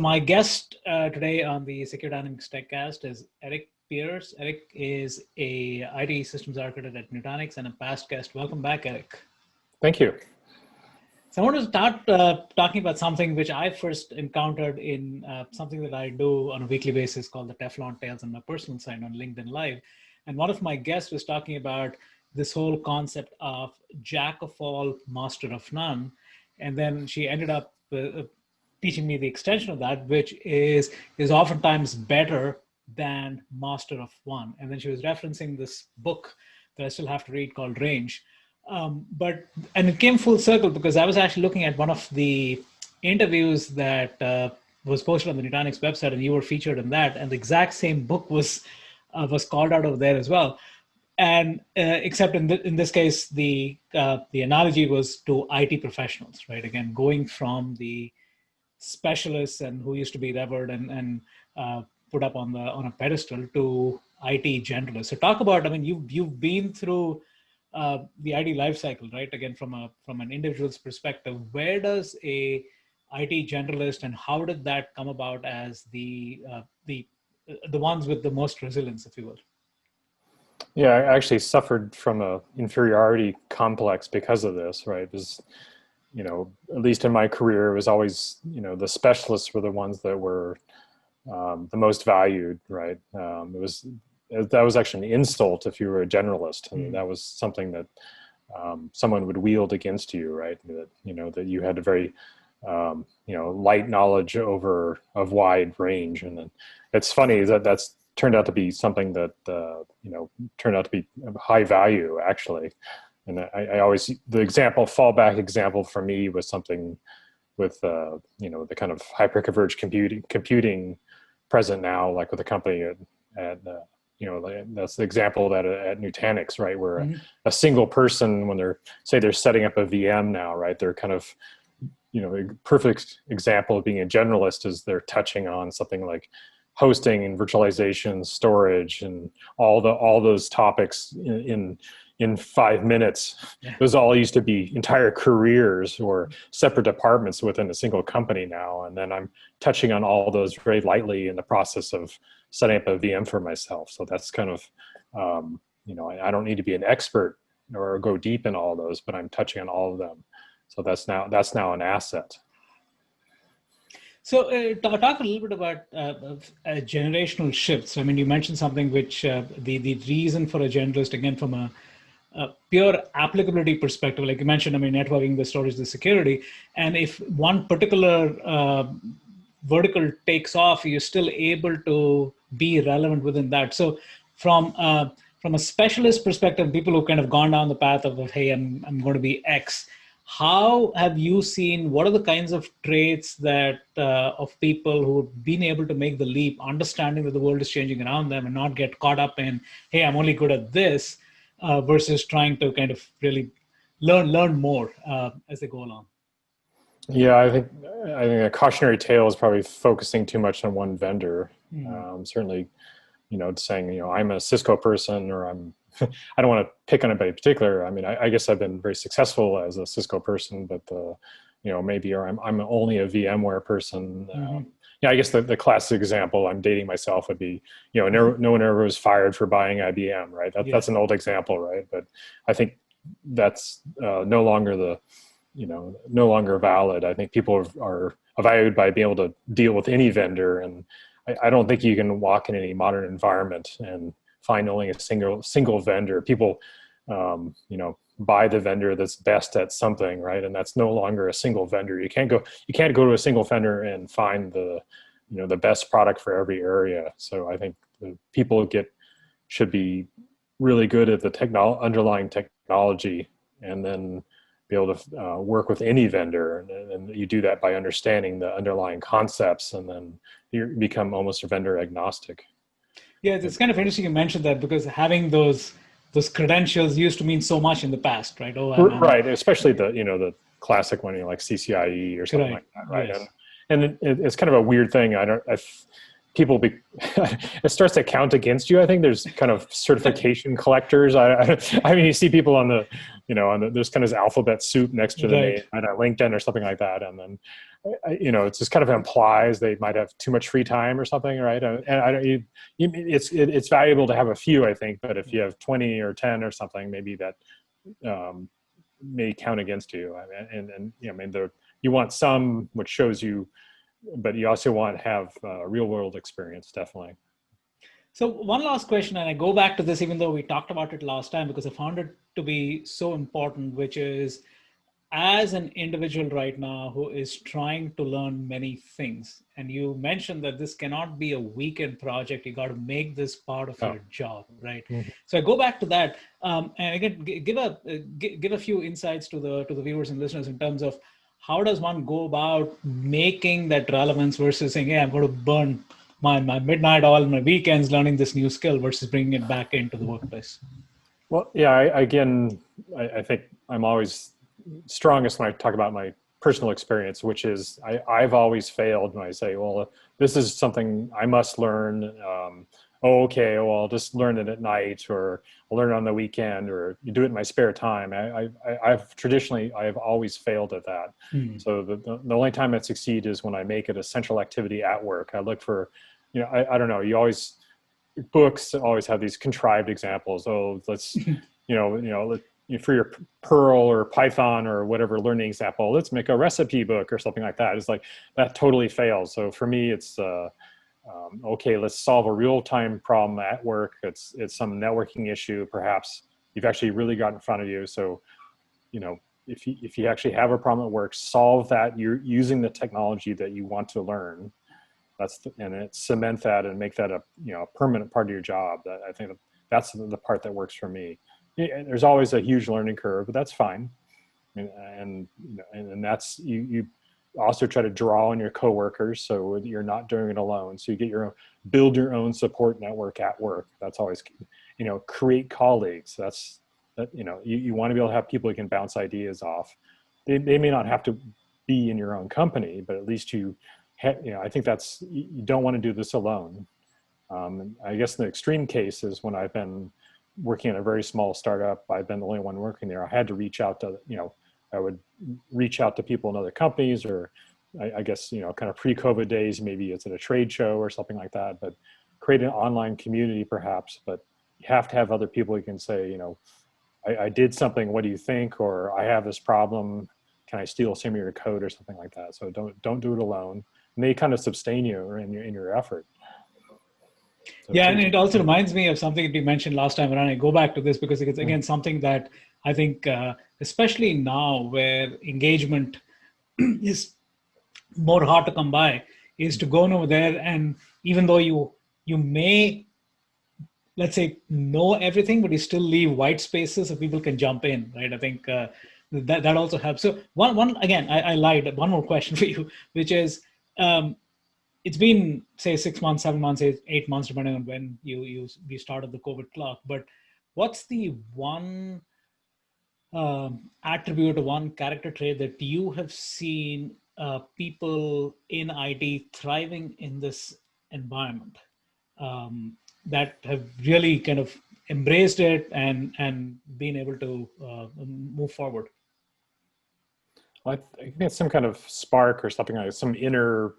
my guest today on the Secure Dynamics TechCast is Eric Pierce. Eric is a IT systems architect at Nutanix and a past guest. Welcome back, Eric. Thank you. So I want to start talking about something which I first encountered in something that I do on a weekly basis called the Teflon Tales on my personal site on LinkedIn Live. And one of my guests was talking about this whole concept of jack of all, master of none. And then she ended up teaching me the extension of that, which is oftentimes better than master of one. And then she was referencing this book that I still have to read called Range. And it came full circle because I was actually looking at one of the interviews that was posted on the Nutanix website, and you were featured in that. And the exact same book was called out over there as well. And except in this case, the analogy was to IT professionals, right? Again, going from the specialists and who used to be revered and put up on a pedestal to IT generalists. So talk about, I mean, you've been through the IT life cycle, right? Again, from an individual's perspective, where does a IT generalist and how did that come about as the ones with the most resilience, if you will? Yeah, I actually suffered from a inferiority complex because of this, right? Because, at least in my career, it was always, the specialists were the ones that were the most valued, right? That was actually an insult if you were a generalist. I mean, that was something that someone would wield against you, right? That you had a very, light knowledge of wide range. And then it's funny that that's turned out to be something that, turned out to be high value, actually. And I always, the fallback example for me was something with, the kind of hyperconverged computing present now, like with a company at that's the example that at Nutanix, right? Where a single person, when they're setting up a VM now, right? They're kind of, a perfect example of being a generalist is they're touching on something like hosting and virtualization, storage, and all those topics in 5 minutes. Yeah. Those all used to be entire careers or separate departments within a single company now. And then I'm touching on all those very lightly in the process of setting up a VM for myself. So that's kind of, I don't need to be an expert or go deep in all those, but I'm touching on all of them. So that's now an asset. So talk a little bit about generational shifts. I mean, you mentioned something which the reason for a generalist, again, from a pure applicability perspective, like you mentioned, I mean, networking, the storage, the security, and if one particular vertical takes off, you're still able to be relevant within that. So from a specialist perspective, people who kind of gone down the path of, hey, I'm going to be X, how have you seen, what are the kinds of traits that of people who've been able to make the leap, understanding that the world is changing around them and not get caught up in, hey, I'm only good at this, versus trying to kind of really learn more as they go along? Yeah, I think a cautionary tale is probably focusing too much on one vendor. Certainly, saying, I'm a Cisco person, or I don't want to pick on anybody in particular. I mean, I guess I've been very successful as a Cisco person, but maybe I'm only a VMware person. I guess the classic example, I'm dating myself, would be, no one ever was fired for buying IBM, right? That's an old example, right? But I think that's no longer no longer valid. I think people are valued by being able to deal with any vendor, and I don't think you can walk in any modern environment and find only a single vendor. People, buy the vendor that's best at something, right? And that's no longer a single vendor. You can't go to a single vendor and find the best product for every area. So I think the people should be really good at the underlying technology, and then be able to work with any vendor. And you do that by understanding the underlying concepts, and then you become almost a vendor agnostic. Yeah, it's kind of interesting you mentioned that, because having those credentials used to mean so much in the past, right? Right, especially the classic one, like CCIE or something like that, right? Yes. And it's kind of a weird thing. It starts to count against you. I think there's kind of certification collectors. I mean, you see people on the, there's kind of alphabet soup next to the name at LinkedIn or something like that. And then it just kind of implies they might have too much free time or something, right? And I don't, it's valuable to have a few, I think, but if you have 20 or 10 or something, maybe that may count against you. And I mean, you want some which shows you, but you also want to have real world experience, definitely. So one last question, and I go back to this, even though we talked about it last time, because I found it to be so important, which is, as an individual right now who is trying to learn many things, and you mentioned that this cannot be a weekend project, you got to make this part of your job, right? Mm-hmm. So I go back to that, and again, give a few insights to the viewers and listeners in terms of how does one go about making that relevance versus saying, hey, I'm going to burn my midnight oil, my weekends learning this new skill versus bringing it back into the workplace. Well, yeah, I think I'm always strongest when I talk about my personal experience, which is I've always failed when I say, well, this is something I must learn. Okay, well, I'll just learn it at night, or I'll learn it on the weekend, or you do it in my spare time. I've always failed at that. So the only time I succeed is when I make it a central activity at work. I look for, I don't know, books always have these contrived examples. Oh, let's, for your Perl or Python or whatever learning example, let's make a recipe book or something like that. It's like, that totally fails. So for me, it's, okay, let's solve a real-time problem at work. It's some networking issue, perhaps you've actually really got in front of you. So, if you actually have a problem at work, solve that. You're using the technology that you want to learn. And cement that and make that a permanent part of your job. I think that's the part that works for me. There's always a huge learning curve, but that's fine. And that's you also try to draw on your coworkers so you're not doing it alone. So you build your own support network at work. That's always, create colleagues. You want to be able to have people you can bounce ideas off. They may not have to be in your own company, but at least I think you don't want to do this alone. I guess in the extreme case is when I've been working in a very small startup, I've been the only one working there. I had to reach out to, I would reach out to people in other companies, or I guess, kind of pre-COVID days, maybe it's at a trade show or something like that, but create an online community perhaps, but you have to have other people you can say, I did something, what do you think? Or I have this problem, can I steal some of your code or something like that? So don't do it alone. And they kind of sustain you in your effort. So yeah, and it also reminds me of something that we mentioned last time around. I go back to this because it's, again, something that I think, especially now where engagement is more hard to come by, is to go over there, and even though you may, let's say, know everything, but you still leave white spaces so people can jump in, right? I think that also helps. So one again, I lied. One more question for you, which is, it's been, say, 6 months, 7 months, 8 months, depending on when we started the COVID clock. But what's the one attribute or one character trait that you have seen people in IT thriving in this environment, that have really kind of embraced it and been able to move forward? I think it's some kind of spark or something, like some inner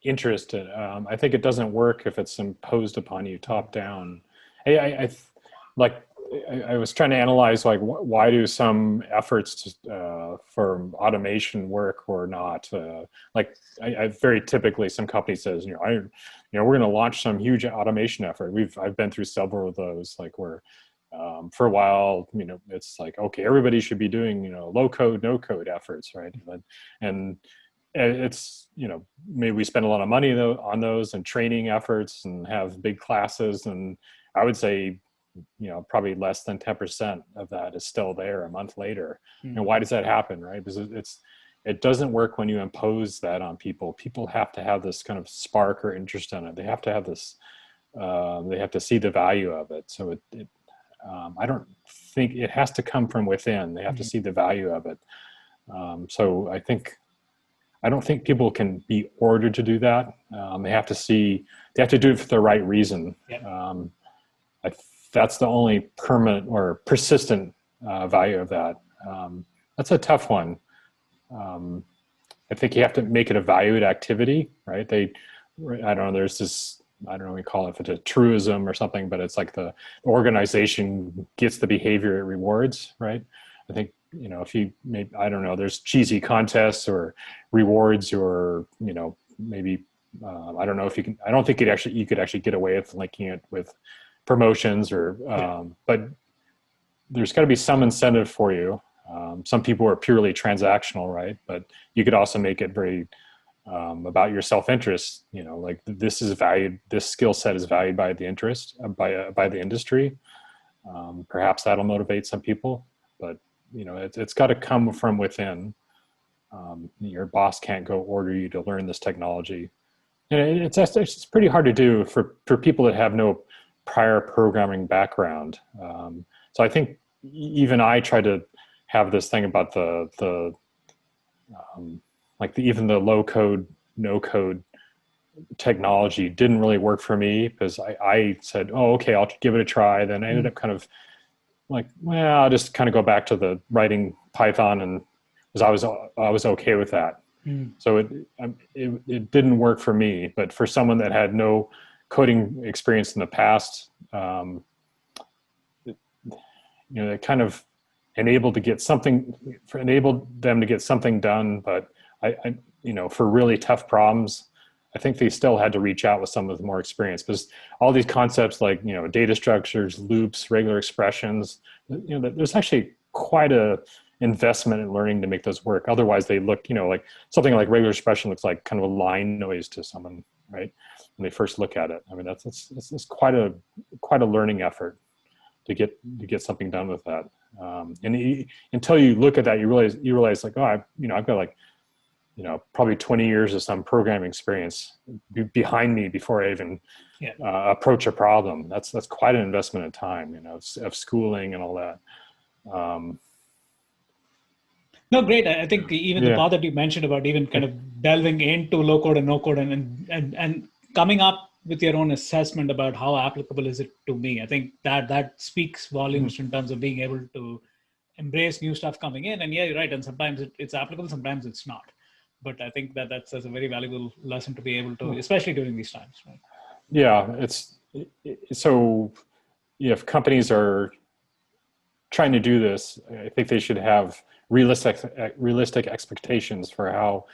interest. I think it doesn't work if it's imposed upon you top down. I was trying to analyze, like, why do some efforts for automation work or not? I very typically, some company says, we're going to launch some huge automation effort. I've been through several of those, like where for a while, it's like, okay, everybody should be doing, low code, no code efforts, right? And it's, maybe we spend a lot of money on those and training efforts and have big classes. And I would say, probably less than 10% of that is still there a month later. And why does that happen, right? Because it doesn't work when you impose that on people. People have to have this kind of spark or interest in it. They have to have this, they have to see the value of it. So I don't think it has to come from within. They have to see the value of it. So I don't think people can be ordered to do that. They have to do it for the right reason. Yeah. That's the only permanent or persistent value of that. That's a tough one. I think you have to make it a valued activity, right? I don't know, there's this, I don't know, we call it a truism or something, but it's like the organization gets the behavior it rewards, right? I think, you know, if you maybe, I don't know, there's cheesy contests or rewards or, you know, maybe, I don't know if you can, I don't think you could actually get away with linking it with promotions or, but there's got to be some incentive for you. Some people are purely transactional, right? But you could also make it very, about your self-interest, you know, like this is valued, this skill set is valued by the interest, by the industry. Perhaps that'll motivate some people, but you know, it's got to come from within. Your boss can't go order you to learn this technology. And it's pretty hard to do for people that have no prior programming background. So I think even I try to have this thing about even the low code, no code technology didn't really work for me because I said, oh, okay, I'll give it a try. Then I ended up kind of like, well, I'll just kind of go back to the writing Python, and because I was okay with that. So it didn't work for me, but for someone that had no coding experience in the past, you know, it kind of enabled them to get something done. But I you know, for really tough problems, I think they still had to reach out with someone with more experience, because all these concepts like, you know, data structures, loops, regular expressions, you know, there's actually quite a investment in learning to make those work. Otherwise they look, you know, like something like regular expression looks like kind of a line noise to someone, right? When they first look at it. I mean, it's quite a learning effort to get something done with that. Until you look at that, you realize like, oh, I've got like, you know, probably 20 years of some programming experience behind me before I even approach a problem. That's quite an investment in time, you know, of schooling and all that. No, great. I think even the part that you mentioned about even kind of delving into low code and no code and coming up with your own assessment about how applicable is it to me. I think that speaks volumes in terms of being able to embrace new stuff coming in. And yeah, you're right. And sometimes it's applicable, sometimes it's not. But I think that's a very valuable lesson to be able to, especially during these times, right? Yeah, so if companies are trying to do this, I think they should have realistic expectations for how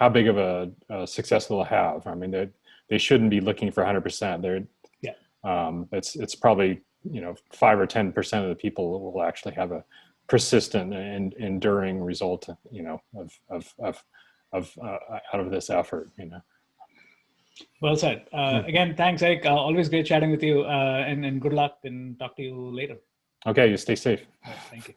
big of a success they'll have. I mean, they shouldn't be looking for 100%. It's probably 5 or 10% of the people will actually have a persistent and enduring result, out of this effort. Well said. Again, thanks, Eric. Always great chatting with you, and good luck. And talk to you later. Okay, you stay safe. Thank you.